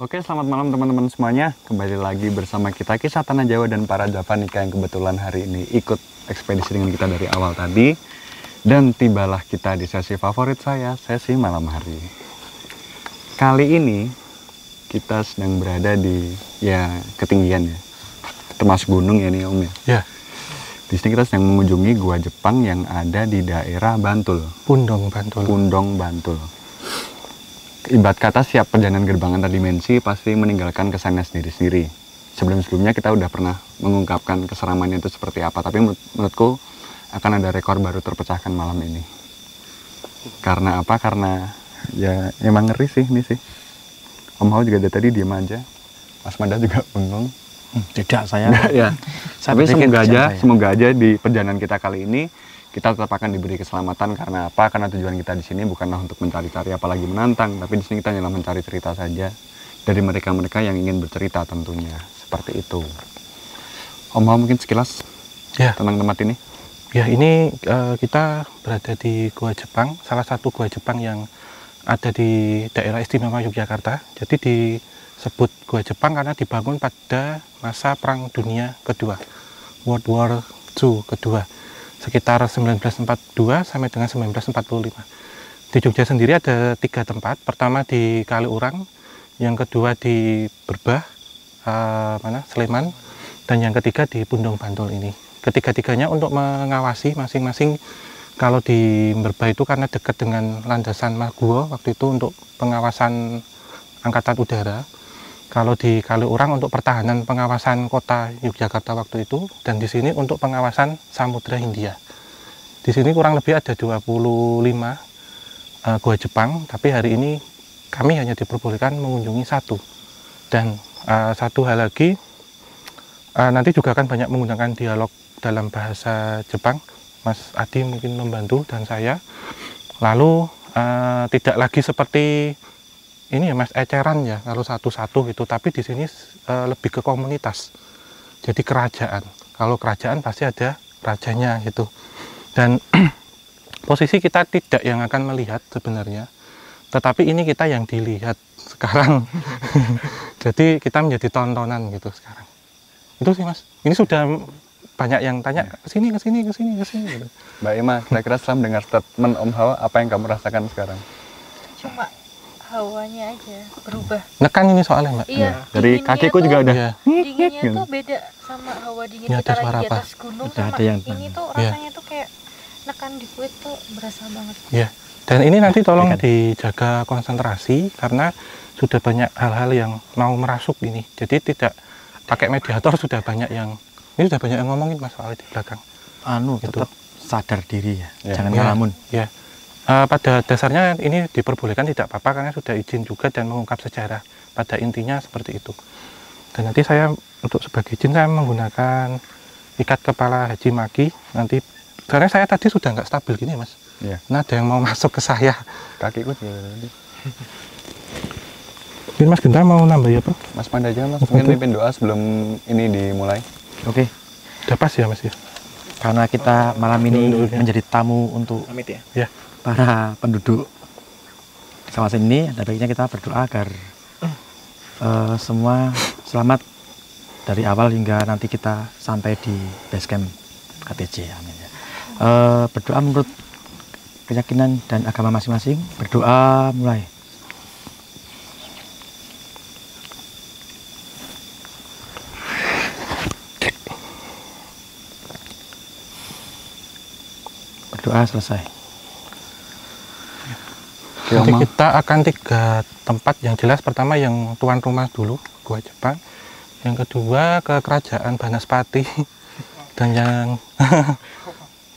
Oke, selamat malam teman-teman semuanya. Kembali lagi bersama kita Kisah Tanah Jawa dan para Javanika yang kebetulan hari ini ikut ekspedisi dengan kita dari awal tadi. Dan tibalah kita di sesi favorit saya, sesi malam hari. Kali ini kita sedang berada di ketinggian ya, termasuk gunung ya nih Om ya. Ya. Di sini kita sedang mengunjungi gua Jepang yang ada di daerah Bantul. Pundong Bantul. Pundong Bantul. Ibarat kata siap perjalanan gerbang antar dimensi pasti meninggalkan kesannya sendiri-sendiri. Sebelum-sebelumnya kita udah pernah mengungkapkan keseramannya itu seperti apa, tapi menurutku akan ada rekor baru terpecahkan malam ini. Karena apa? Karena ya emang ngeri sih ini sih. Om Hao juga dari tadi diem aja. Mas Manda juga bengong. Tidak, saya. Ya. Tapi semoga aja di perjalanan kita kali ini kita tetap akan diberi keselamatan. Karena apa? Karena tujuan kita di sini bukanlah untuk mencari-cari apalagi menantang, tapi di sini kita hanya mencari cerita saja dari mereka-mereka yang ingin bercerita tentunya. Seperti itu. Om Hao mungkin sekilas tentang tempat ini. Ya, ini kita berada di Gua Jepang, salah satu Gua Jepang yang ada di daerah istimewa Yogyakarta. Jadi disebut Gua Jepang karena dibangun pada masa Perang Dunia Kedua, World War II kedua, sekitar 1942 sampai dengan 1945. Di Jogja sendiri ada 3 tempat. Pertama di Kaliurang, yang kedua di Berbah, Sleman, dan yang ketiga di Pundong Bantul ini. Ketiga-tiganya untuk mengawasi masing-masing. Kalau di Berbah itu karena dekat dengan landasan Maguwo waktu itu untuk pengawasan angkatan udara. Kalau di Kaliurang untuk pertahanan pengawasan kota Yogyakarta waktu itu, dan di sini untuk pengawasan Samudra Hindia. Di sini kurang lebih ada 25 gua Jepang, tapi hari ini kami hanya diperbolehkan mengunjungi 1. Dan satu hal lagi, nanti juga akan banyak menggunakan dialog dalam bahasa Jepang. Mas Adi mungkin membantu dan saya. Lalu tidak lagi seperti ini ya Mas, eceran ya kalau satu-satu gitu, tapi di sini lebih ke komunitas. Jadi kerajaan. Kalau kerajaan pasti ada rajanya gitu. Dan posisi kita tidak yang akan melihat sebenarnya, tetapi ini kita yang dilihat sekarang. Jadi kita menjadi tontonan gitu sekarang. Itu sih Mas. Ini sudah banyak yang tanya kesini gitu. Mbak Ima, kira-kira setelah mendengar statement Om Hao, apa yang kamu rasakan sekarang? Cuma hawanya aja berubah. Nekan ini soalnya Mbak. Iya. Dari kakiku juga udah. Dinginnya tuh beda sama hawa dingin Ini kita ada suara lagi di apa? atas gunung Udah sama ada yang ini tuh rasanya tuh kayak nekan di kulit tuh berasa banget. Ya. Dan ini nanti tolong dijaga konsentrasi karena sudah banyak hal-hal yang mau merasuk ini. Jadi tidak pakai mediator, sudah banyak yang ngomongin Mas soal di belakang. Tetap sadar diri ya. Jangan Ya. ngelamun. Ya. Pada dasarnya ini diperbolehkan tidak apa-apa karena sudah izin juga dan mengungkap sejarah. Pada intinya seperti itu. Dan nanti saya untuk sebagai izin saya menggunakan ikat kepala Haji Maki. Nanti karena saya tadi sudah nggak stabil gini Mas. Iya. Nah ada yang mau masuk ke saya. Kakiku juga tadi. Mungkin Mas Genta mau nambah ya Pak? Mas Manda aja Mas, mungkin pimpin doa sebelum ini dimulai. Oke. Udah pas ya Mas ya? Karena kita malam ini menjadi tamu untuk Ya. para penduduk kawasan ini, ada baiknya kita berdoa agar semua selamat dari awal hingga nanti kita sampai di base camp KTJ. Amin ya. Berdoa menurut keyakinan dan agama masing-masing. Berdoa mulai. Berdoa selesai. Nanti kita akan 3 tempat yang jelas. Pertama yang tuan rumah dulu, Gua Jepang. Yang kedua ke Kerajaan Banaspati. Dan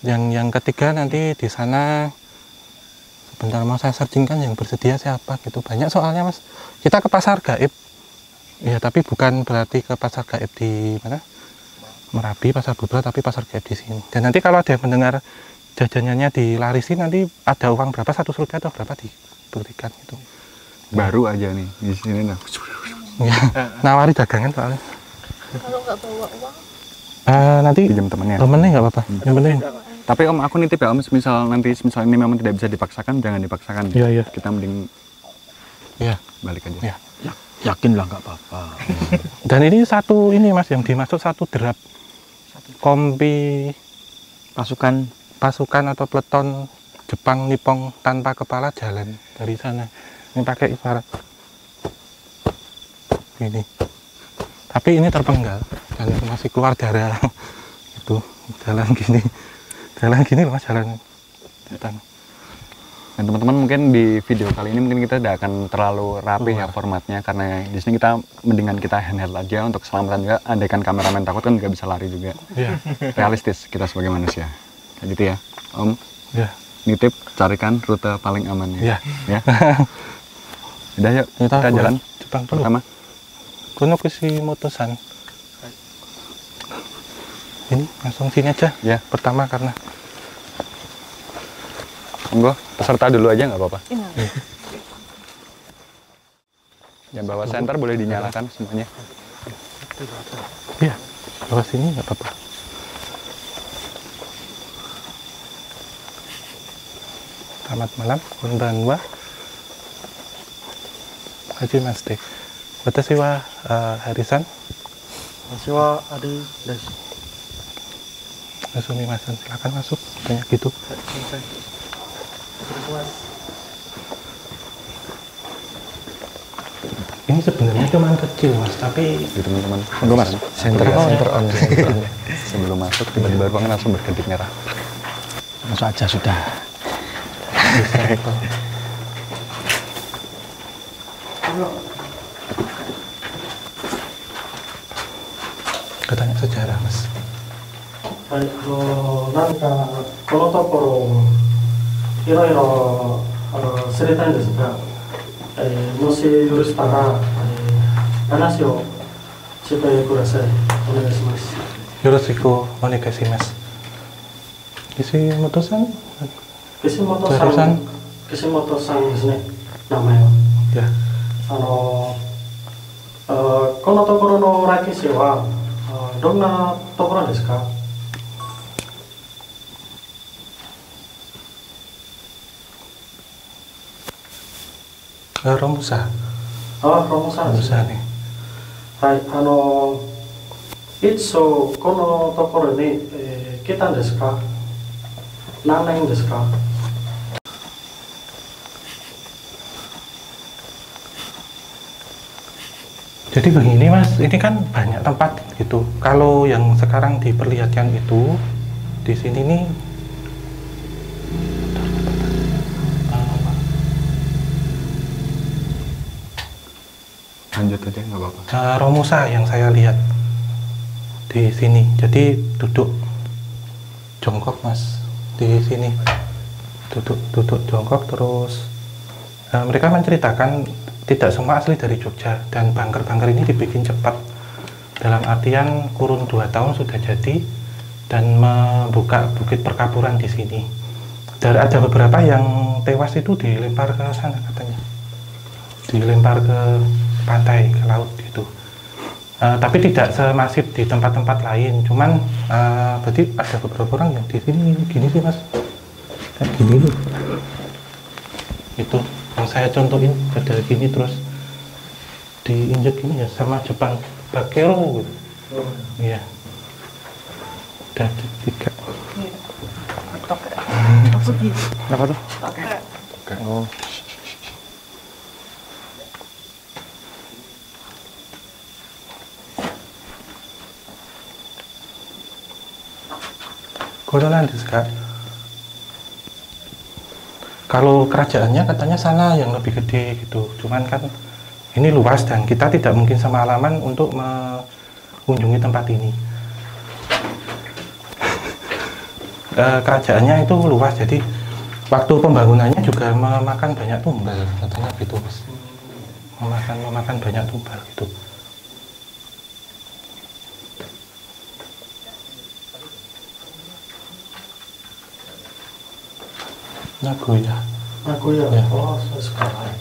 yang ketiga nanti di sana sebentar mau saya searchingkan yang bersedia siapa gitu. Banyak soalnya Mas. Kita ke Pasar Gaib. Ya, tapi bukan berarti ke Pasar Gaib di mana? Merapi, Pasar Budra, tapi Pasar Gaib di sini. Dan nanti kalau ada yang mendengar jajanannya dilarisin, nanti ada uang berapa, 1 rupiah atau berapa diberikan itu. Baru aja nih di sini nah. Ya, nawari dagangan soalnya. Kalau nggak bawa uang, Nanti Pinjam temennya. temennya nggak apa-apa. Yang penting. Tapi Om, aku nitip ya Om, misal ini memang tidak bisa dipaksakan, jangan dipaksakan. Iya. Kita mending Iya. balik aja. Iya. Yakin lah nggak apa-apa. Dan ini mas yang dimaksud satu derap kompi pasukan atau peleton Jepang Nippon tanpa kepala jalan dari sana. Ini pakai ibarat ini. Tapi ini terpenggal dan masih keluar darah. Itu jalan gini loh mas, jalan. Dan teman-teman mungkin di video kali ini mungkin kita tidak akan terlalu rapi ya formatnya, karena di sini kita mendingan kita handheld aja untuk keselamatan juga. Andaikan kameramen takut kan nggak bisa lari juga. Iya. Realistis kita sebagai manusia. Kayak gitu ya, Om. Iya. Nitip carikan rute paling aman ya. Iya. Ya. Udah yuk kita jalan. Jepang dulu. Pertama. Kono Kishimoto-san. Ini langsung sini aja. Ya. Pertama karena Monggo, peserta dulu aja nggak apa-apa. Iya. Ya bawa senter boleh dinyalakan semuanya. iya, bawa sini nggak apa-apa. Selamat malam, konbanwa. Hajimashite. Watashi wa Harisan. Mahasiswa Adi desu. Sumimasen, silakan masuk. Banyak gitu. Ini sebenarnya cuma kecil mas, tapi Gitu teman-teman. Monggo mas, center on. Sebelum masuk tiba-tiba ruangan langsung berkedip merah. Masuk aja sudah. bisa itu. Katanya sejarah mas. はい、なんかこのところいろいろ知りたいんですが、もし許したら、話をしてください。お願いします。 Yoroshiku onegaishimasu. Kishimoto-san? 岸本ささんん、岸本さんですね、名前は。 Ya. このところの歴史はどんなところですか？ Romusa. あ、ロムさんですね。 Romusa nih. はい、いつこのところに、来たんですか？何年ですか？ Jadi begini mas, ini kan banyak tempat gitu. Kalau yang sekarang diperlihatkan itu di sini nih Lanjut aja nggak apa-apa. Romusa yang saya lihat di sini. Jadi duduk jongkok mas di sini, duduk jongkok terus. Mereka menceritakan tidak semua asli dari Jogja dan bangker-bangker ini dibikin cepat. Dalam artian kurun 2 tahun sudah jadi dan membuka bukit perkapuran di sini. Dan ada beberapa yang tewas itu dilempar ke sana katanya, dilempar ke pantai, ke laut gitu. Tapi tidak semasif di tempat-tempat lain. Cuman berarti ada beberapa orang yang di sini gini sih mas, kayak gini loh. Itu yang saya contohin pada gini terus diinjek gini ya sama Jepang Bakero gitu. Iya. Udah ada 3. Kenapa tuh? Oh. Koronan desu ka? Kalau kerajaannya katanya sana yang lebih gede gitu. Cuman kan ini luas dan kita tidak mungkin semalaman untuk mengunjungi tempat ini. Kerajaannya itu luas, jadi waktu pembangunannya juga memakan banyak tumbal katanya gitu mas. Memakan banyak tumbal gitu. Nagoya. Nagoya. Ya. Oh,そうですか。はい。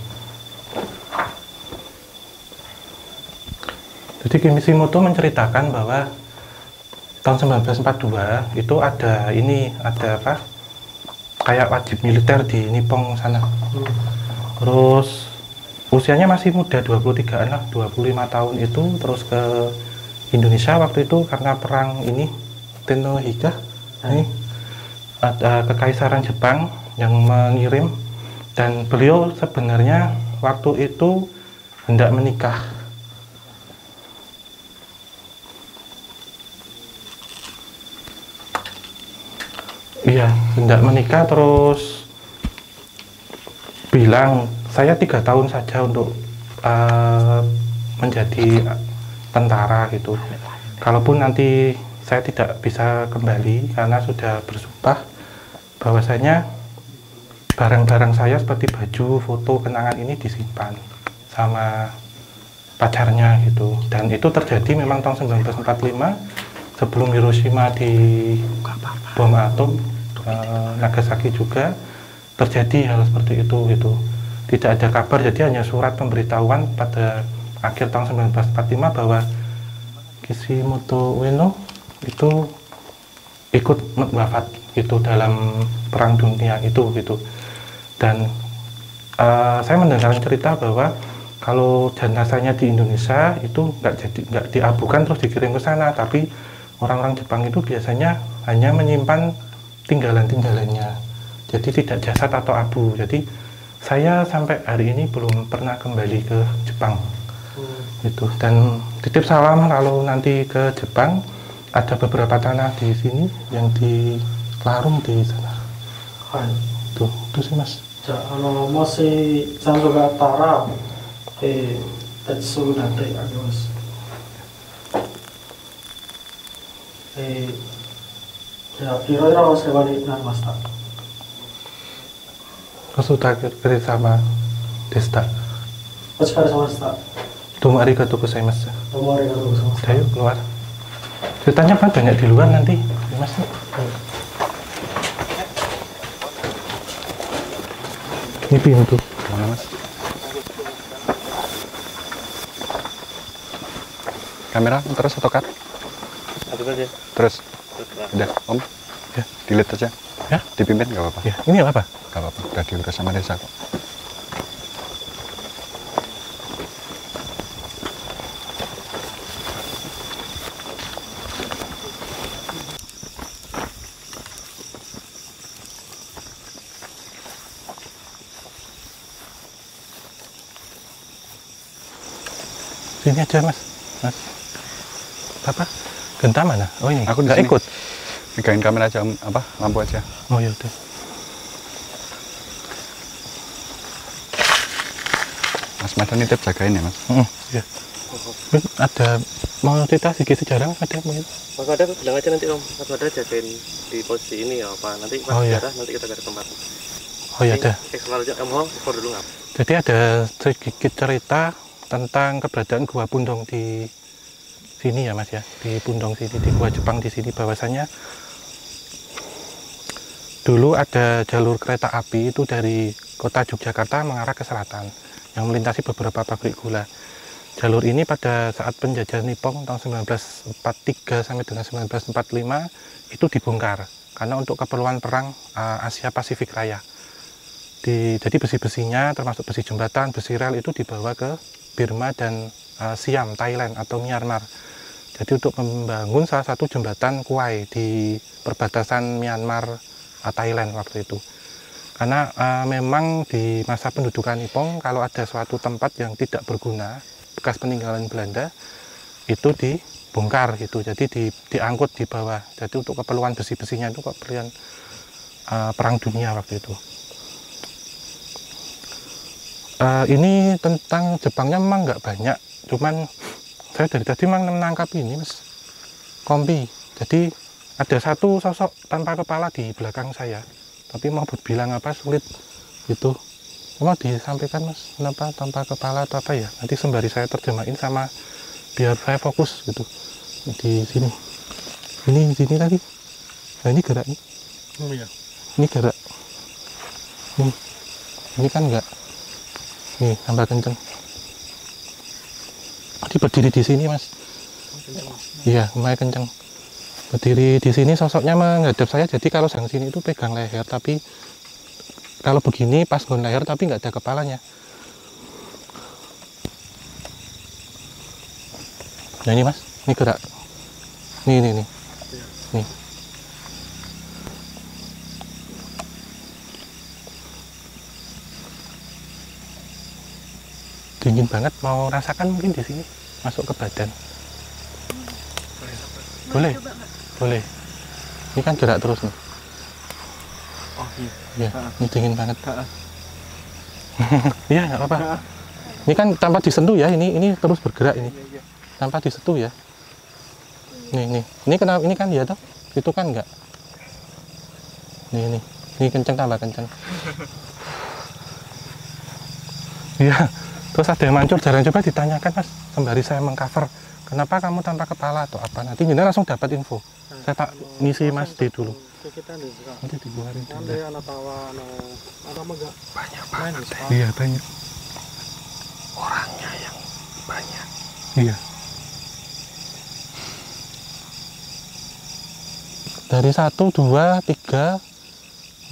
Jadi Kishimoto menceritakan bahwa tahun 1942 itu ada apa? Kayak wajib militer di Nippon sana. Terus usianya masih muda, 23-an lah, 25 tahun itu, terus ke Indonesia waktu itu karena perang ini Tenohika, ini ada kekaisaran Jepang yang mengirim, dan beliau sebenarnya waktu itu hendak menikah. Iya, hendak menikah, terus bilang saya 3 tahun saja untuk menjadi tentara gitu. Kalaupun nanti saya tidak bisa kembali karena sudah bersumpah bahwasanya barang-barang saya seperti baju, foto, kenangan ini disimpan sama pacarnya gitu. Dan itu terjadi memang tahun 1945 sebelum Hiroshima di bom atom, Nagasaki juga terjadi hal seperti itu gitu. Tidak ada kabar, jadi hanya surat pemberitahuan pada akhir tahun 1945 bahwa Kishimoto Ueno itu ikut wafat gitu dalam perang dunia itu gitu. Dan saya mendengar cerita bahwa kalau jenazahnya di Indonesia itu nggak diabukan terus dikirim ke sana, tapi orang-orang Jepang itu biasanya hanya menyimpan tinggalan-tinggalannya, jadi tidak jasad atau abu. Jadi saya sampai hari ini belum pernah kembali ke Jepang gitu. Dan titip salam kalau nanti ke Jepang, ada beberapa tanah di sini yang di Larung di sana. Tuh sih mas. じゃあ、もし残像があったら、すぐなってあげます。じゃあ、いろいろお世話になりました。Sudah kerjasama Desta. お疲れ様でした。Domo arigatou gozaimasu. どうもありがとうございました。 Ayo keluar. Ceritanya kan banyak di luar nanti, mas. Ini pintu. Gimana mas? Kamera terus atau cut? Satu aja. Terus? Udah om? Ya. Delete aja. Ya. Dipimpin nggak apa-apa? Ya, ini apa? Nggak apa-apa, udah diurus sama desa kok. Sini aja mas. Apa? Genta mana? Oh ini. Aku di nggak sini. ikut. Megangin kamera aja om, apa? Lampu aja. Oh ya udah. Mas Madan nitip jagain ya mas? Iya. Ada mau cerita sedikit sejarah ada mungkin? Mas Mada bilang aja nanti om, Mas Mada jagain di posisi ini ya apa? Nanti pas iya. sejarah nanti kita cari tempat. Oh ya ada. Eksternal aja, mau ekspor dulu nggak? Jadi ada sedikit cerita tentang keberadaan Gua Pundong di sini ya mas ya, di Pundong sini, di Gua Jepang di sini, bahwasanya dulu ada jalur kereta api itu dari kota Yogyakarta mengarah ke selatan yang melintasi beberapa pabrik gula. Jalur ini pada saat penjajahan Nippon tahun 1943 sampai dengan 1945 itu dibongkar karena untuk keperluan perang Asia Pasifik Raya. Jadi besi-besinya termasuk besi jembatan, besi rel itu dibawa ke Burma dan Siam, Thailand atau Myanmar. Jadi untuk membangun salah satu jembatan Kuai di perbatasan Myanmar Thailand waktu itu. Karena memang di masa pendudukan Nippon kalau ada suatu tempat yang tidak berguna, bekas peninggalan Belanda itu dibongkar gitu. Jadi diangkut di bawah. Jadi untuk keperluan besi-besinya itu keperluan perang dunia waktu itu. Ini tentang Jepangnya memang nggak banyak, cuman saya dari tadi memang menangkap ini mas, kompi. Jadi ada satu sosok tanpa kepala di belakang saya, tapi mau bilang apa sulit gitu. Mau disampaikan mas, kenapa tanpa kepala atau apa ya? Nanti sembari saya terjemahin sama biar saya fokus gitu di sini. Ini di sini tadi. Nah ini gerak nih. Oh iya. Ini gerak. Ini kan enggak. Nih, tambah kenceng. Tadi berdiri di sini, Mas. Iya, lumayan kenceng. Berdiri di sini sosoknya menghadap saya, jadi kalau yang sini itu pegang leher, tapi kalau begini pas gon leher tapi nggak ada kepalanya. Nah ini mas, ini gerak. Nih. Nih. Dingin banget, mau rasakan mungkin di sini, masuk ke badan. Boleh, boleh. Ini kan gerak terus nih. Oh iya. Ya, ini dingin banget. Iya, nggak apa-apa. Ini kan tanpa disentuh ya, ini terus bergerak ini. Tanpa disentuh ya. Nih. Ini kenapa? Ini kan ya toh, itu kan enggak. Nih. Ini kenceng, tambah kenceng. Iya. Terus ada yang mancur, jarang coba ditanyakan mas, sembari saya mengcover, kenapa kamu tanpa kepala atau apa? Nanti Nina langsung dapat info. Saya tak ngisi mas D dulu. Nanti dikeluarin dulu. Banyak banget. Iya banyak. Orangnya yang banyak. Iya. Dari 1, 2, 3,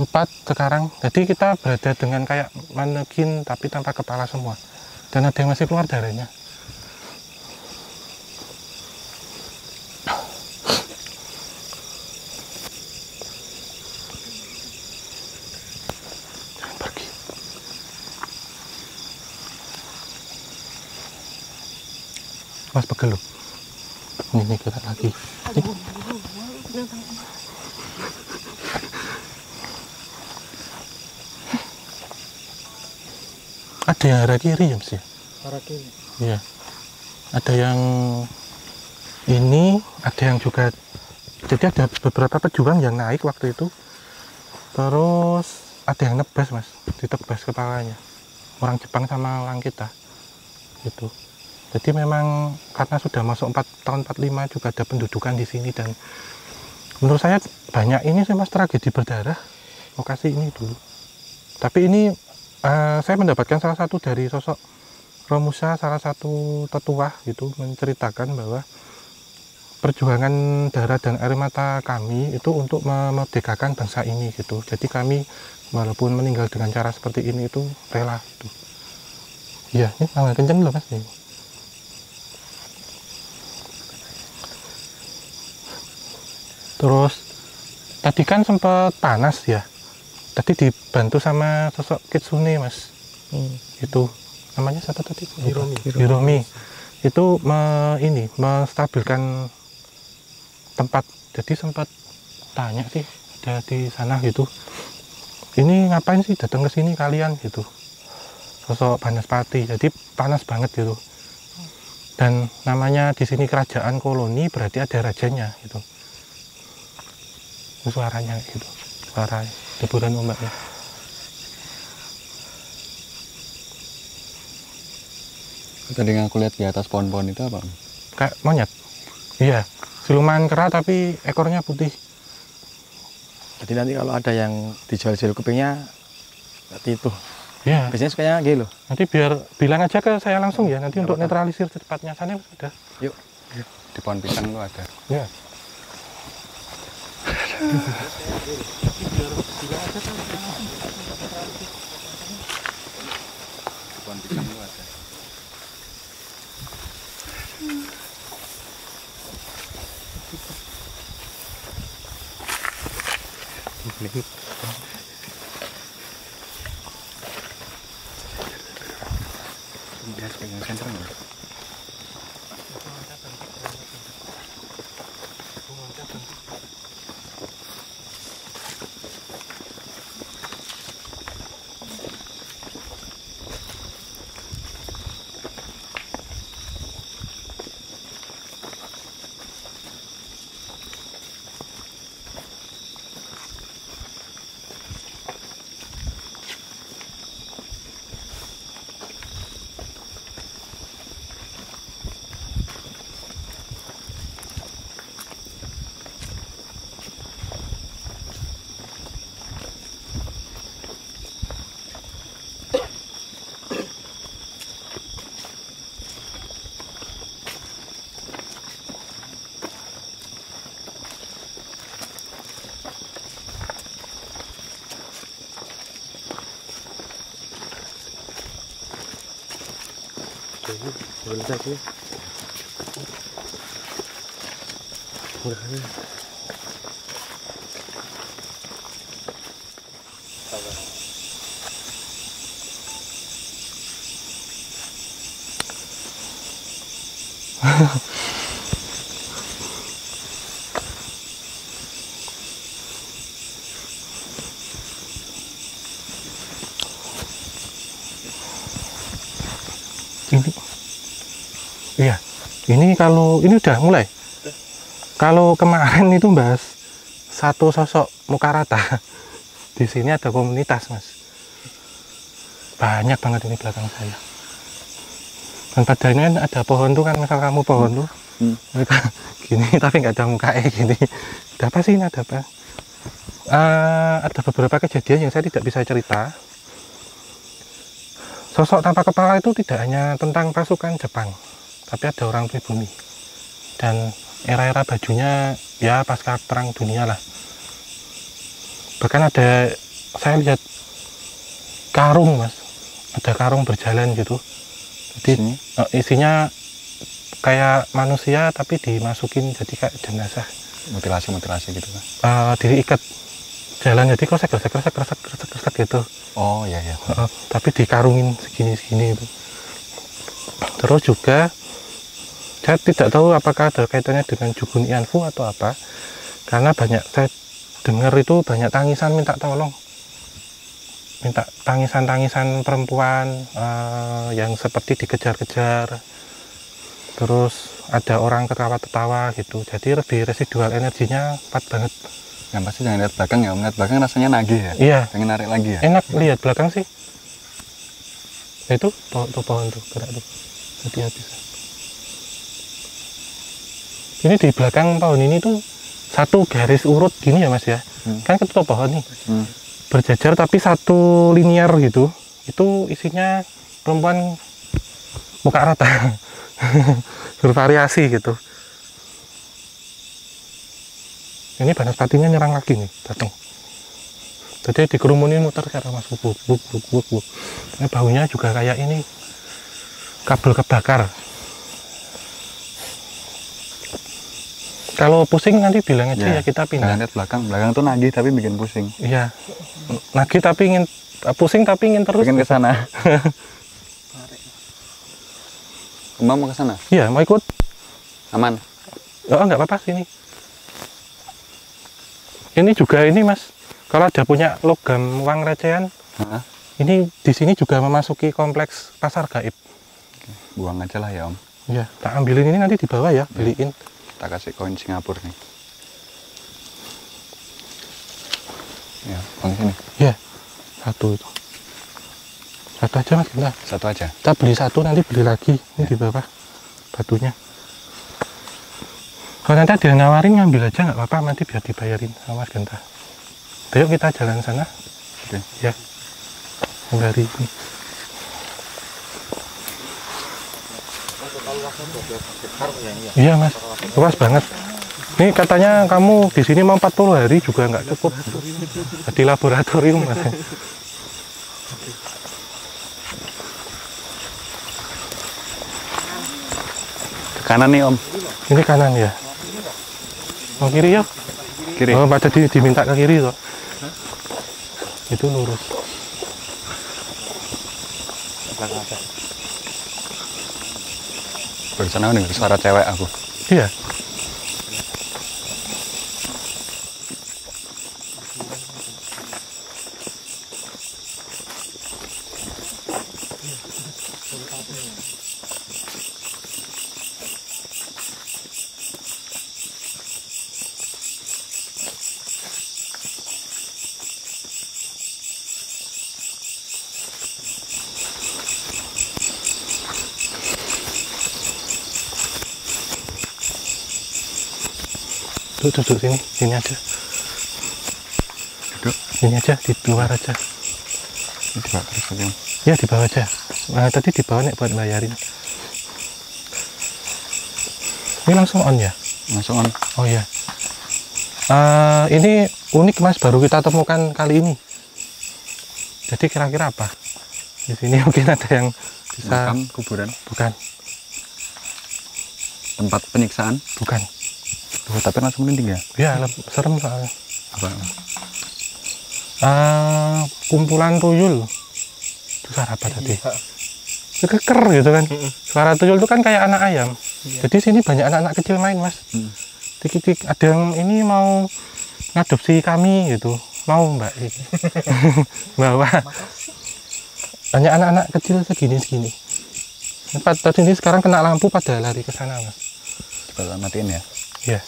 4 sekarang. Jadi kita berada dengan kayak manekin tapi tanpa kepala semua. Dan ada yang masih keluar darahnya. Jangan pergi. Mas pegel loh. Ini gerak lagi. Ada yang arah kiri ya mas ya? Arah kiri. Iya. Ada yang ini, ada yang juga. Jadi ada beberapa pejuang yang naik waktu itu. Terus ada yang nebas mas, ditebas kepalanya. Orang Jepang sama orang kita. Gitu. Jadi memang karena sudah masuk tahun 45 juga ada pendudukan di sini dan menurut saya banyak ini sih mas tragedi berdarah lokasi ini dulu. Tapi ini saya mendapatkan salah satu dari sosok Romusa, salah satu tetua gitu, menceritakan bahwa perjuangan darah dan air mata kami itu untuk memerdekakan bangsa ini gitu. Jadi kami walaupun meninggal dengan cara seperti ini itu rela gitu. Iya, ini tambah kenceng loh mas nih. Terus tadi kan sempat panas ya. Tadi dibantu sama sosok Kitsune mas. Itu namanya siapa tadi? Hiromi. Itu menstabilkan tempat. Jadi sempat tanya sih ada di sana gitu. Ini ngapain sih datang ke sini kalian gitu. Sosok Banaspati. Jadi panas banget gitu. Dan namanya di sini kerajaan koloni berarti ada rajanya gitu. Suaranya gitu. Suara deburan ombaknya. Tadi yang aku lihat di atas pohon-pohon itu apa? Kayak monyet. Iya, siluman kera tapi ekornya putih. Jadi nanti kalau ada yang dijual kupingnya, berarti itu. Iya. Biasanya sukanya gitu loh. Nanti biar bilang aja ke saya langsung ya, nanti untuk netralisir secepatnya. Sana sudah. Yuk. Di pohon pisang itu ada. Ya. Di pohon pisang itu ada. Dia pegang senter nggak? Boleh saja. Ini, iya, ini kalau ini udah mulai. Kalau kemarin itu bahas satu sosok muka rata, di sini ada komunitas, Mas. Banyak banget ini belakang saya. Dan padanya ada pohon tuh kan, misal kamu pohon tuh, mereka gini tapi nggak ada mukanya gini. Ada apa sih ini? Ada apa? Ada beberapa kejadian yang saya tidak bisa cerita. Sosok tanpa kepala itu tidak hanya tentang pasukan Jepang, tapi ada orang pribumi. Dan era-era bajunya ya pasca perang dunia lah. Bahkan ada, saya lihat karung, Mas. Ada karung berjalan gitu. Jadi isinya kayak manusia tapi dimasukin jadi kayak jenazah. Mutilasi gitu kan. Diikat jalan jadi kresek gitu. Oh iya. Tapi dikarungin segini itu. Terus juga saya tidak tahu apakah ada kaitannya dengan Jugun Ianfu atau apa, karena banyak saya dengar itu banyak tangisan minta tolong, minta tangisan perempuan yang seperti dikejar-kejar, terus ada orang ketawa-ketawa gitu. Jadi lebih residual energinya kuat banget. Yang pasti jangan lihat belakang ya, melihat belakang rasanya nagih ya. Iya. Pengen narik lagi ya. Enak lihat belakang sih. Nah, itu pohon tuh gerak tuh. Jadi habis. Ini di belakang pohon ini tuh satu garis urut gini ya Mas ya. Kan ketutup pohon nih. Berjajar tapi satu linear gitu. Itu isinya perempuan muka rata. Bervariasi gitu. Ini banaspatinya nyerang lagi nih, datang. Jadi dikerumunin muter cara Mas, buk. Ini baunya juga kayak ini kabel kebakar. Kalau pusing nanti bilang aja ya kita pindah. Lihat belakang tuh nagih tapi bikin pusing. Iya, nagih tapi ingin pusing tapi ingin terus. Pengen ke sana. Mbak mau ke sana? Iya, mau ikut. Aman? Oh, nggak apa-apa sini. Ini juga ini Mas, kalau ada punya logam uang recehan, ini di sini juga memasuki kompleks pasar gaib. Oke, buang aja lah ya Om. Iya, tak ambilin ini nanti dibawa ya, beliin. Kita kasih koin Singapura nih. Ya, Bang sini. Iya, satu itu. Satu aja Mas, kita. Satu aja. Kita beli satu, nanti beli lagi. Ini di bawah batunya. Kalau nanti ada yang nawarin ngambil aja nggak apa-apa, nanti biar dibayarin sama Mas Genta. Ayo kita jalan sana. Oke. Ya. Dari ini. Iya Mas, luas banget. Ini katanya kamu di sini mau 40 hari juga nggak cukup. Di laboratorium Mas. Ke kanan nih Om. Ini kanan ya. Mau kiri ya? Kiri. Oh, pada diminta ke kiri kok. Itu lurus. Barusan aku dengar suara cewek aku. Iya. Duduk sini aja. Duduk. Sini aja, di luar aja. Ini dibawa terus tadi Om. Ya di bawah aja. Nah, tadi di bawah nek buat bayarin. Ini langsung on ya? Langsung on. Oh iya. Ini unik Mas, baru kita temukan kali ini. Jadi kira-kira apa? Di sini mungkin ada yang bisa. Makam kuburan. Bukan. Tempat penyiksaan. Bukan. Oh, tapi langsung merinding ya? Ya, serem soalnya. Apa? Kumpulan tuyul. Itu suara apa tadi? Keker gitu kan. Suara tuyul itu kan kayak anak ayam. Jadi sini banyak anak-anak kecil main, Mas. Tik-tik, ada yang ini mau ngadopsi kami gitu. Mau Mbak ini. Bawa. Banyak anak-anak kecil segini-segini. Tadi ini sekarang kena lampu pada lari ke sana, Mas. Coba matiin ya. Iya.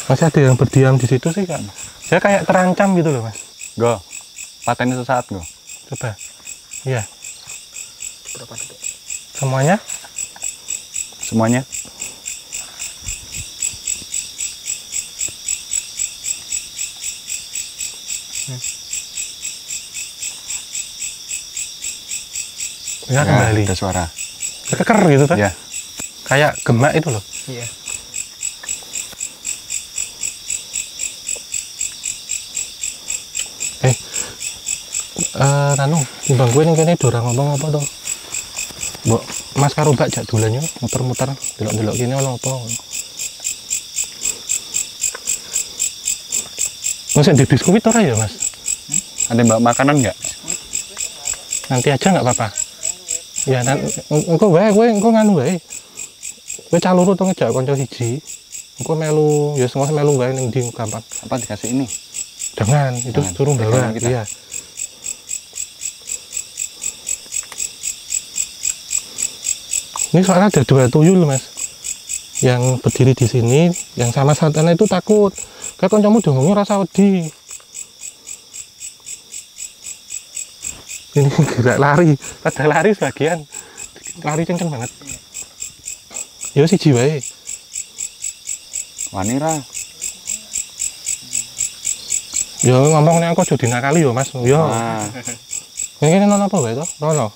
Masih ada yang berdiam di situ sih, Kak. Saya kayak terancam gitu loh, Mas. Go. Patennya sesaat, Go. Coba. Iya. Berapa detik? Semuanya? Semuanya. Ya, kembali. Ada suara. Keker gitu kan? Ya. Kayak gemak itu loh. Iya. Nanu, timbang gue ning kene dorang ngomong apa to? Mbok Mas karo Mbak jak dolan yo muter-muter delok-delok kene ono apa. Mas di biskuit ora ya, Mas? Ada mbak makanan nggak? Nanti aja nggak apa-apa. Ya, engko wae kowe engko nganu wae. Kowe cah loro to ngejak kanca siji. Engko melu ya semua melu wae ning ndi gampang. Apa dikasih ini? Jangan, itu Jangan. suruh bawa. Jangan kita. Iya. Ini soalnya ada 2 tuyul, Mas. Yang berdiri di sini, yang sama sana itu takut. Kayak kancamu dongongnya rasa wedi. Ini gerak lari, pada lari sebagian. Lari kenceng banget. Ya siji wae. Wanira. Ya ngomongnya aku jadi nakali yo, Mas. Yo. Nah, Ini nono apa wae toh? Nono.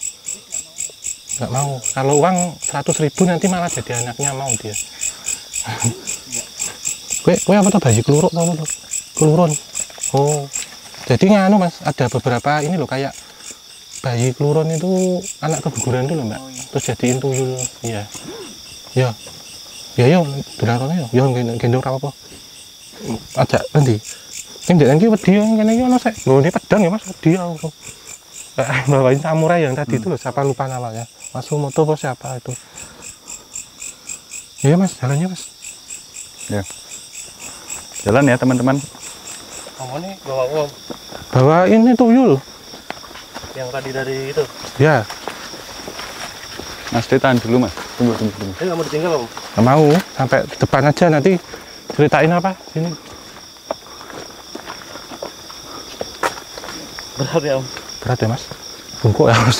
Nggak mau. Kalau uang 100.000 nanti malah jadi anaknya mau dia. Kue apa tuh bayi keluruk tau apa tuh? Kelurun. Oh. Jadi nganu, Mas, ada beberapa ini loh kayak bayi kelurun itu anak keguguran dulu, Mbak. Terus jadiin tuyul. Iya. Ya. Ya yo, dolan rono yo. Yo gendong ra apa. Ajak nanti. Ini dia lagi wedi yang kene iki ono sik. Lho ini pedang ya, Mas, wedi aku. Bawain samurai yang tadi itu loh, siapa lupa namanya. Mas Sumoto apa siapa itu. Iya, Mas, jalannya, Mas. ya. Jalan ya teman-teman. Kamu nih bawa uang Bawa ini tuyul. yang tadi dari itu. Ya, Mas tahan dulu, Mas. Tunggu. Ini nggak mau ditinggal, Om? nggak mau. Sampai depan aja nanti ceritain apa sini. Berat ya, Om? Berat ya, Mas. Bungkuk ya, Mas.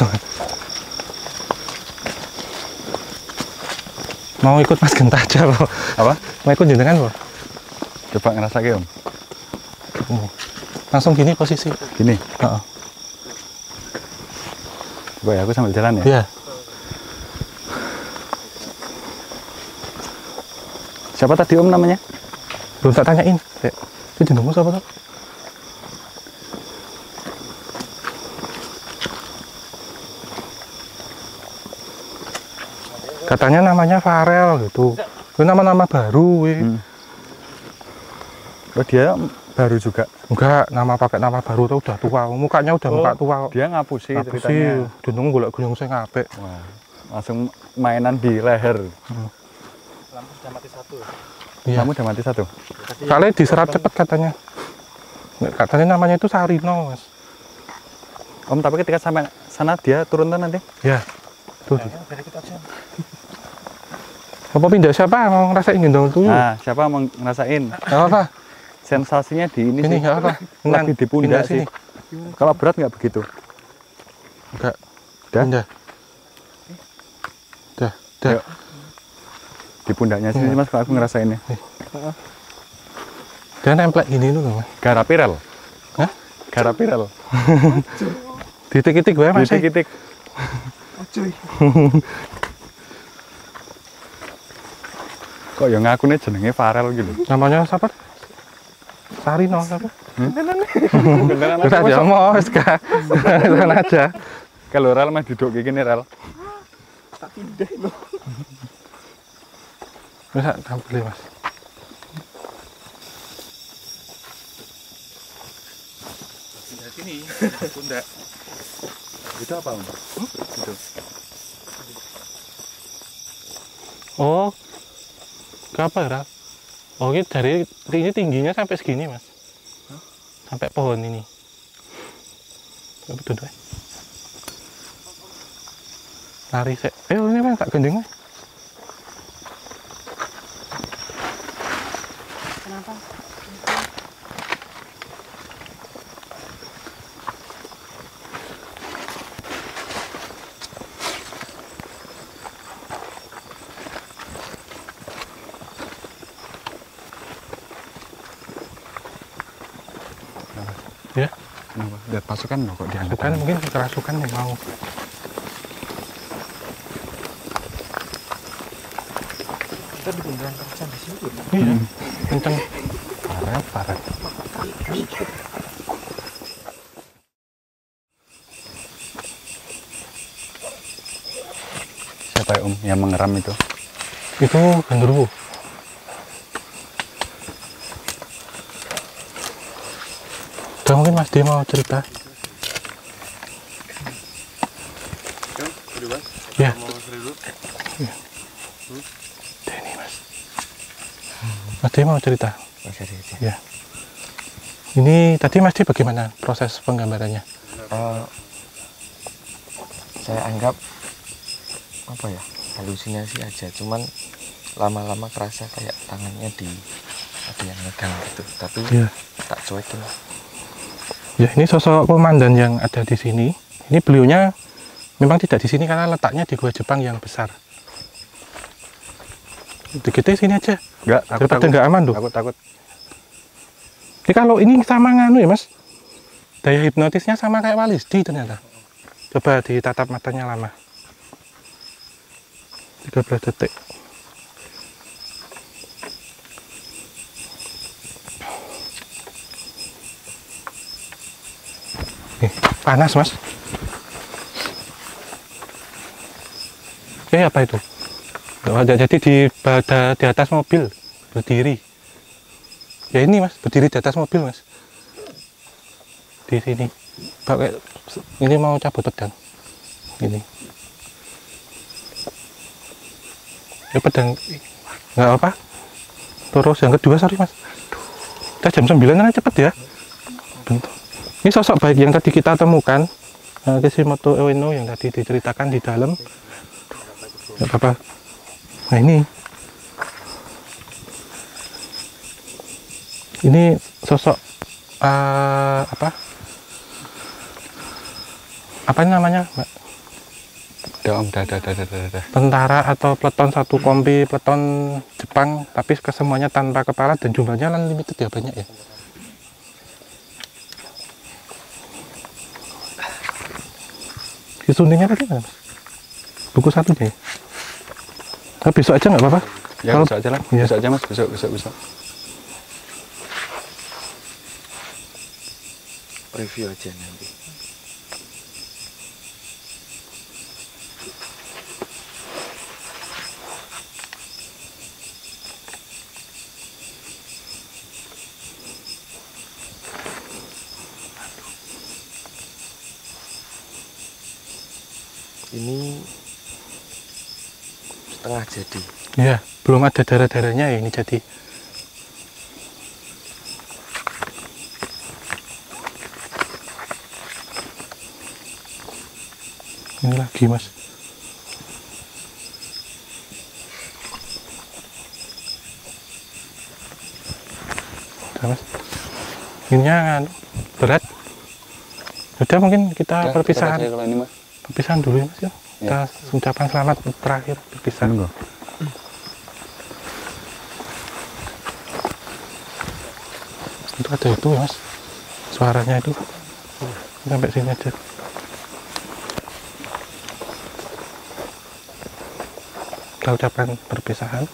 Mau ikut Mas Genta aja loh. Apa? Mau ikut jenengan loh. Coba ngerasa Om. Langsung gini posisi. Gini. Heeh. Coba ya, aku sambil jalan ya. Iya. Siapa tadi Om namanya? Belum tak tanyain. Itu jenengmu siapa tuh? Katanya namanya Farel gitu. Itu nama-nama baru. Oh, dia baru juga. Enggak, pakai nama baru tuh udah tua. Mukanya udah muka tua. Dia ngapusi Ngapusi, ceritanya. jeneng golek gunung sing apik. Wah, langsung mainan di leher. Lampu sudah mati satu. Iya. Kamu udah mati satu. Soalnya diserap cepet katanya. Katanya namanya itu Sarino, Mas. Om, tapi ketika sampai sana dia turun tuh nanti. Ya. Tuh. Dari kita aja. Apa pindah siapa mau ngerasain gendong tuyul? Nah, siapa mau ngerasain? Nggak apa-apa. Sensasinya di ini Ini sih. nggak apa. Lebih di pundak Pindah sih. sini. Kalau berat nggak begitu. Enggak. Udah? Pindah. Udah. Yuk. Di pundaknya sini Mas, kalau aku ngerasainnya. Dia nemplek gini dulu, Mas. Garapirel. Hah? Garapirel. Titik-titik gue Mas. Titik-titik. Kok yang ngaku nih jenenge Farel gitu. Namanya siapa? Sarino siapa? Beneran Terus aja mau, Kak. Sana aja. Kalau rel mah duduk kayak gini rel. Bisa tampil, Mas. ini pundak. Itu apa Om? Itu. Oh, ke apa ya? Oh, ini dari ini tingginya sampai segini mas, sampai pohon ini. Betul deh. Lari sih. Ini mas tak gendeng mas. Kenapa? Ya, Kenapa? Lihat pasukan loh kok diangkat. bukan mungkin kerasukan yang mau. Kita beneran kerjaan di sini. Iya, kenceng. Parah, parah. Siapa ya Om yang mengeram itu? Itu genderuwo. Udah mungkin Mas D mau cerita. Udah Mas? Ya. Mau seri dulu? Ini Mas. Mas D mau cerita. Mas Adi. Ya. Ini tadi Mas D bagaimana proses penggambarannya? Saya anggap apa ya, halusinasi aja, cuman lama-lama kerasa kayak tangannya ada yang megang gitu, tapi Iya. tak cuekin. Ya, ini sosok komandan yang ada di sini. Ini beliaunya memang tidak di sini karena letaknya di Gua Jepang yang besar. Kita sini aja. Enggak, Daripada nggak aman tuh. Takut. Ini kalau ini sama nganu ya Mas, daya hipnotisnya sama kayak Walisdi ternyata. Coba ditatap matanya lama. 13 detik. Panas Mas. Apa itu? Jadi di atas mobil berdiri. Ya ini Mas, berdiri di atas mobil Mas. Di sini. Pakai ini mau cabut pedang. Ini. Ya pedang nggak apa. Terus yang kedua sorry Mas. Kita jam 9 kan cepet ya. Bentuk. Ini sosok baik yang tadi kita temukan, Kishimoto Ueno yang tadi diceritakan di dalam. Nggak apa-apa. Nah ini sosok apa namanya, Mbak? Udah. Tentara atau peleton satu kompi peleton Jepang, tapi kesemuanya tanpa kepala dan jumlahnya unlimited ya, banyak ya. Disuntingnya tadi mana Mas? Buku satunya ya? Nah, besok aja nggak apa-apa? Ya Kalau- besok aja lah. Iya. Besok aja Mas, besok. Review aja nanti. Ini setengah jadi. Ya, belum ada darah-darahnya ya ini jadi. Ini lagi Mas. Udah Mas. Ininya anu, berat. Udah mungkin kita perpisahan. Kalau ini Mas. Perpisahan dulu ya Mas ya. Kita ucapan selamat terakhir perpisahan. Enggak. Itu ada itu ya Mas. Suaranya itu. Sampai sini aja. Kita ucapkan perpisahan.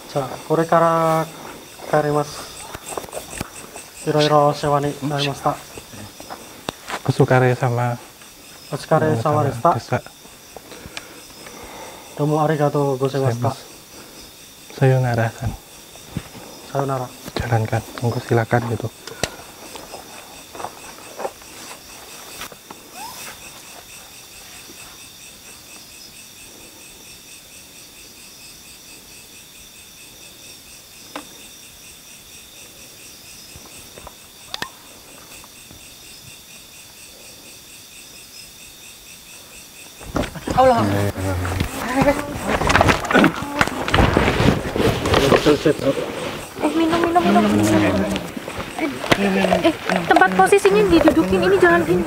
じゃあこれから帰ります。いろいろお世話になりました。 Bersukaria sama お疲れ様でした。 desa. どうもありがとうございました。 Sayonara san. さよなら。 Jalankan. Monggo silakan gitu. Allah. Minum. Tempat posisinya didudukin ini, jangan ini.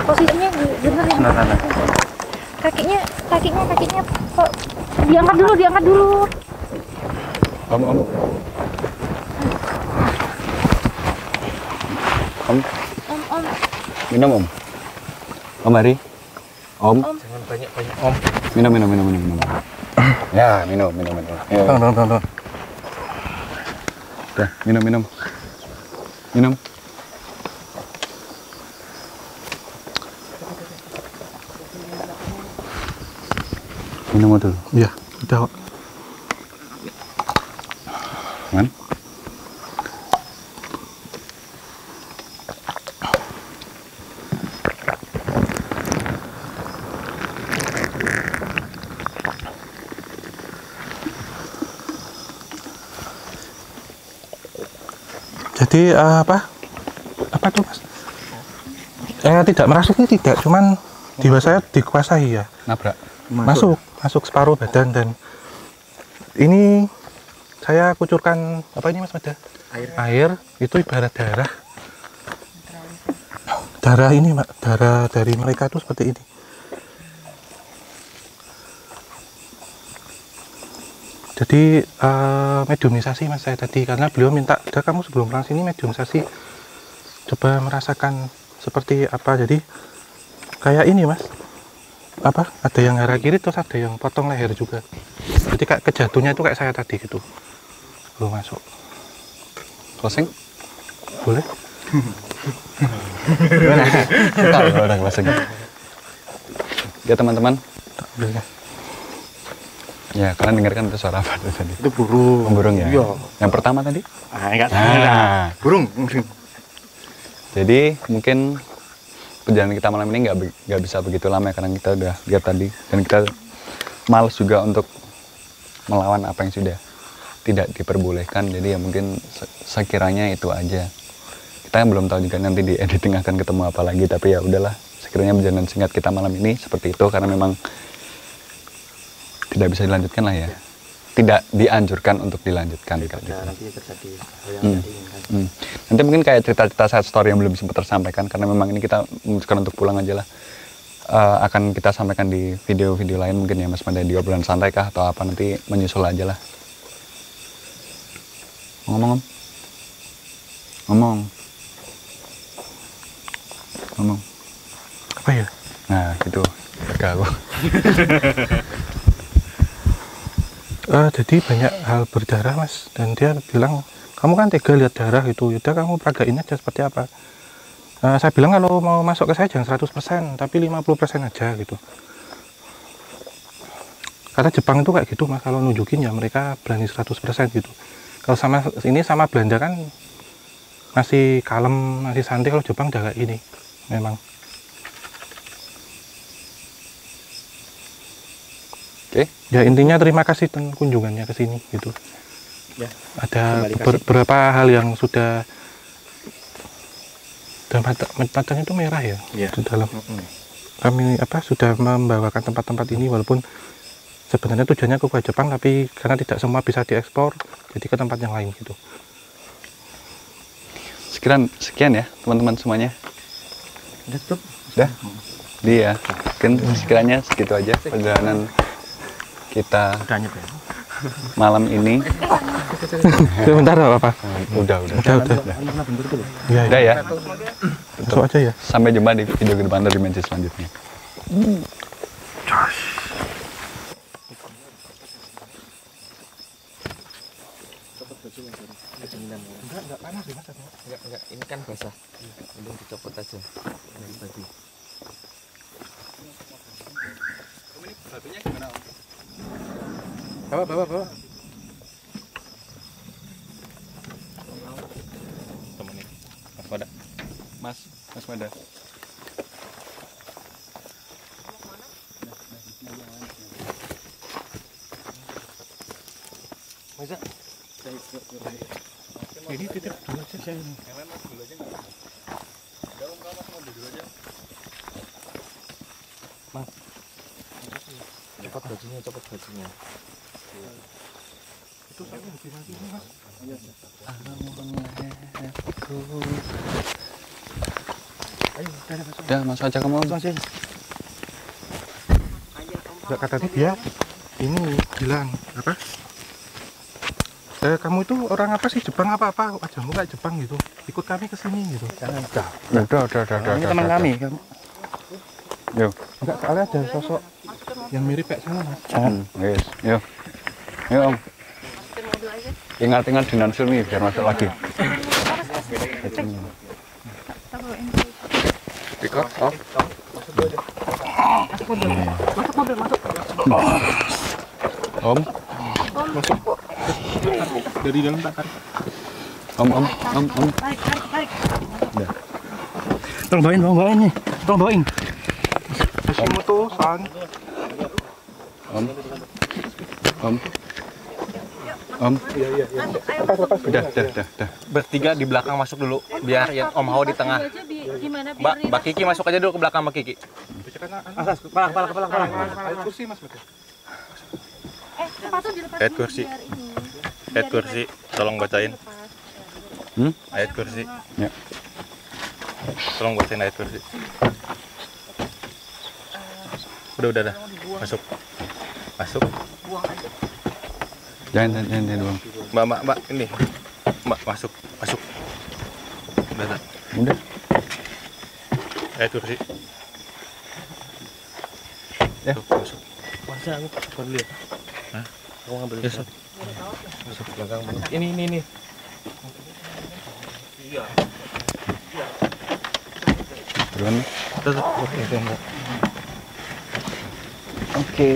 Posisinya benerin. Kakinya kok diangkat dulu. Om. Om. Minum Om. Om Hari. Om. Jangan banyak-banyak om. Minum. Ya, minum. Ya. Tuh. Udah, minum. Minum dulu. Iya, udah kok. Kan? Jadi apa tuh Mas? Tidak merasuki, tidak, cuman jiwa saya dikuasai ya. Nabrak. Masuk separuh badan, dan ini saya kucurkan apa ini Mas Mada? Air itu ibarat darah ini Mak, darah dari mereka itu seperti ini. Jadi mediumisasi Mas saya tadi, karena beliau minta, udah kamu sebelum pulang sini mediumisasi, coba merasakan seperti apa. Jadi kayak ini Mas, apa, ada yang arah kiri terus ada yang potong leher juga. Jadi kayak kejatuhnya itu kayak saya tadi gitu. Belum masuk. Closing? Boleh? Tahu udah closing. Ya teman-teman. Boleh. Ya, kalian dengarkan itu suara apa tadi? Itu burung. Burung ya? Iya. Yang pertama tadi? Enggak Nah. burung. Jadi mungkin perjalanan kita malam ini nggak bisa begitu lama ya, karena kita udah lihat tadi, dan kita males juga untuk melawan apa yang sudah tidak diperbolehkan. Jadi ya mungkin sekiranya itu aja. Kita belum tahu juga nanti di editing akan ketemu apa lagi, tapi ya udahlah, sekiranya perjalanan singkat kita malam ini seperti itu, karena memang tidak bisa dilanjutkan lah ya. Tidak dianjurkan untuk dilanjutkan. Nanti terjadi hal yang Hmm. tidak diinginkan. Nanti mungkin kayak cerita-cerita side story yang belum sempat tersampaikan, karena memang ini kita memutuskan untuk pulang aja lah. Akan kita sampaikan di video-video lain mungkin ya Mas Mada, di obrolan santai kah atau apa, nanti menyusul aja lah. Ngomong. Apa ya? Nah gitu, lega aku. Jadi banyak hal berdarah Mas, dan dia bilang, kamu kan tega lihat darah itu, yaudah kamu peragain aja seperti apa. Saya bilang kalau mau masuk ke saya jangan 100%, tapi 50% aja gitu. Karena Jepang itu kayak gitu Mas, kalau nunjukin ya mereka berani 100% gitu. Kalau sama ini sama Belanda kan masih kalem, masih santai, kalau Jepang udah kayak ini memang. Oke. Ya intinya terima kasih kunjungannya ke sini gitu. Ya, Ada kembali kasih. beberapa hal yang sudah, dan matanya itu merah ya, Iya. di dalam. Kami sudah membawakan tempat-tempat ini, walaupun sebenarnya tujuannya ke Gua Jepang, tapi karena tidak semua bisa diekspor, jadi ke tempat yang lain gitu. Sekian ya teman-teman semuanya. Udah tutup. Udah. Dia mungkin sekiranya segitu aja perjalanan kita Udah nyet ya. malam ini. Sebentar apa? Udah. Iya, Udah ya. masuk aja ya. Sampai jumpa di video Gerbang Dimensi selanjutnya. Enggak, ini kan basah. Mending dicopot aja. Dari tadi. Bawa. Temenin. Mas Mada. Mas Mada. Ini titip dulu aja saya ini. Cepat bajunya, cepat bajunya. Itu saya nanti Mas. Ayo, Udah, masuk aja kamu. Enggak, kata dia ini bilang apa? Kamu itu orang apa sih, Jepang apa wajahmu kayak Jepang gitu, ikut kami ke sini gitu. Udah. Ini teman kami. Yuk. Enggak, soalnya ada sosok yang mirip kayak sana Mas. Yes. Yuk. Yuk, Om. Ingat dengan film biar masuk lagi. Record, off. Om. Dari dalam takar. Om. Tolong bawain nih. Tolong bawain. Hashimoto san. Om. Udah. Bertiga di belakang masuk dulu, biar yang Om Hao di tengah. Mbak Kiki masuk aja dulu ke belakang Mbak Kiki. Kepala. Kursi Mas betul. Ayat kursi. Ayat kursi, tolong bacain. Ayat kursi. Ya. Tolong bacain ayat kursi. Udah. Masuk. Jangan doang. Mbak, ini. Mbak, masuk. Udah. Ayat kursi. Ya. Tuh, masuk. Masa aku keluar dulu ya? Hah? Aku ngambil Ya, Sob. masuk belakang. Ini. Buruan. Oke.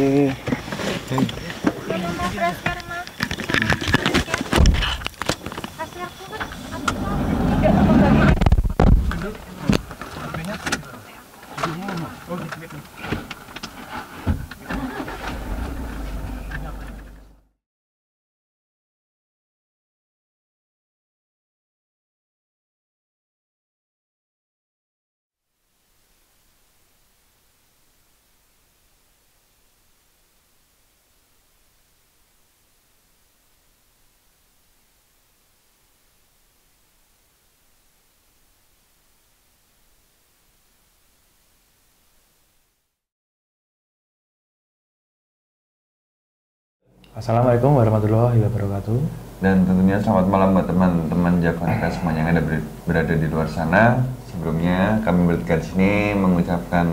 Assalamualaikum warahmatullahi wabarakatuh. Dan tentunya selamat malam buat teman-teman Jakarta semuanya yang ada berada di luar sana. Sebelumnya kami bertiga di sini mengucapkan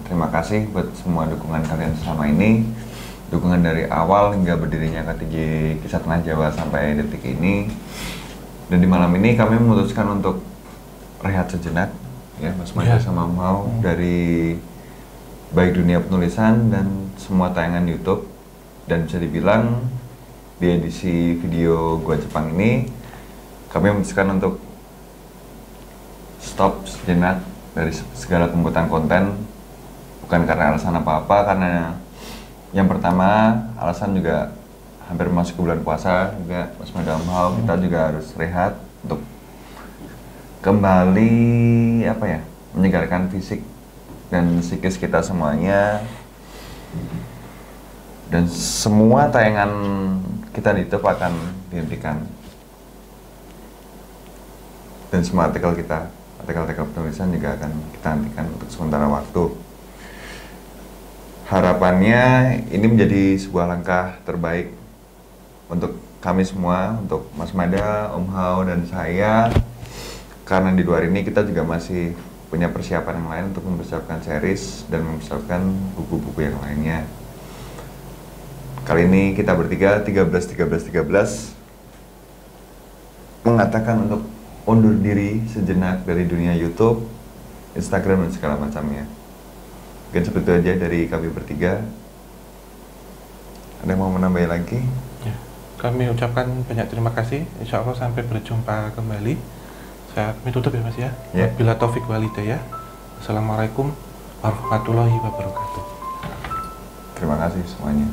terima kasih buat semua dukungan kalian selama ini. Dukungan dari awal hingga berdirinya KTJ Kisah Tanah Jawa sampai detik ini. Dan di malam ini kami memutuskan untuk rehat sejenak, ya Mas Mada sama Mau dari baik dunia penulisan dan semua tayangan YouTube. Dan bisa dibilang di edisi video Gua Jepang ini kami memutuskan untuk stop sejenak dari segala pembuatan konten, bukan karena alasan apa-apa, karena yang pertama alasan juga hampir masuk ke bulan puasa juga Mas Madam Hao, kita juga harus rehat untuk kembali menyegarkan fisik dan psikis kita semuanya. Dan semua tayangan kita di YouTube akan dihentikan. Dan semua artikel penulisan juga akan kita hentikan untuk sementara waktu. Harapannya ini menjadi sebuah langkah terbaik untuk kami semua, untuk Mas Mada, Om Hao, dan saya. Karena di luar ini kita juga masih punya persiapan yang lain untuk mempersiapkan series dan mempersiapkan buku-buku yang lainnya. Kali ini kita bertiga 13 mengatakan untuk undur diri sejenak dari dunia YouTube, Instagram dan segala macamnya. Mungkin seperti itu aja dari kami bertiga. Ada yang mau menambah lagi? Ya, kami ucapkan banyak terima kasih. Insya Allah sampai berjumpa kembali. Kami tutup ya Mas ya. Bila taufik walhidayah. Assalamualaikum warahmatullahi wabarakatuh. Terima kasih semuanya.